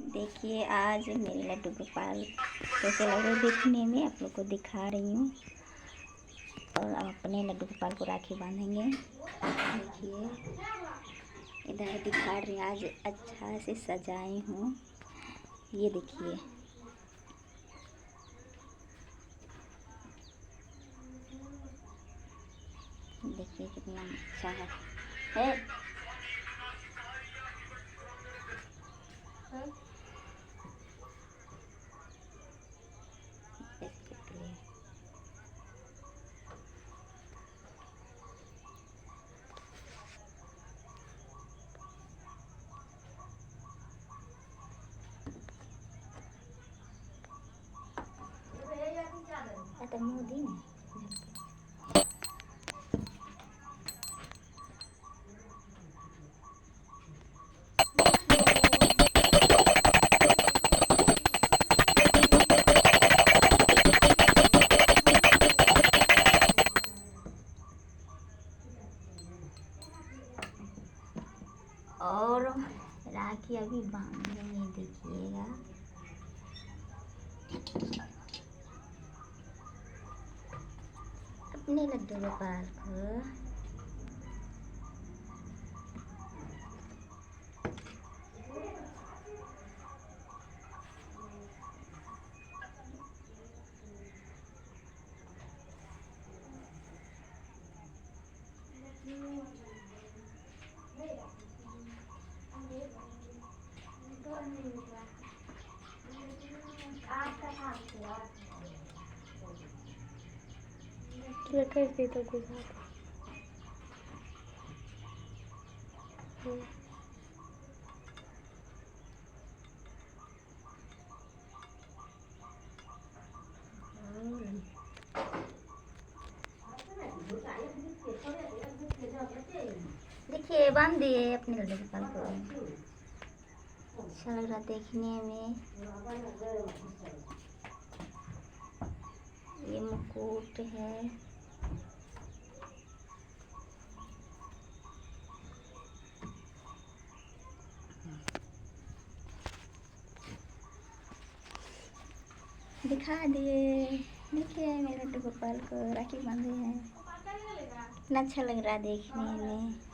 देखिए आज मेरे लड्डू गोपाल कैसे लग रहे देखने में, आप लोग को दिखा रही हूँ। और अब अपने लड्डू गोपाल को राखी बांधेंगे। देखिए इधर दिखा रही, आज अच्छा से सजाई हूँ। ये देखिए देखिए कितना अच्छा है। तो मोदी ने और राखी अभी बांधेंगे, देखिएगा। अपने लड्डू गोपाल को कर देता गुजरात। देखिए बांध दिए अपने लड्डू गोपाल को। अच्छा लग रहा देखने में। ये मुकुट है। दिखा दिए। देखिए मेरे लड्डू गोपाल को राखी बांधे हैं। कितना अच्छा लग रहा है देखने में।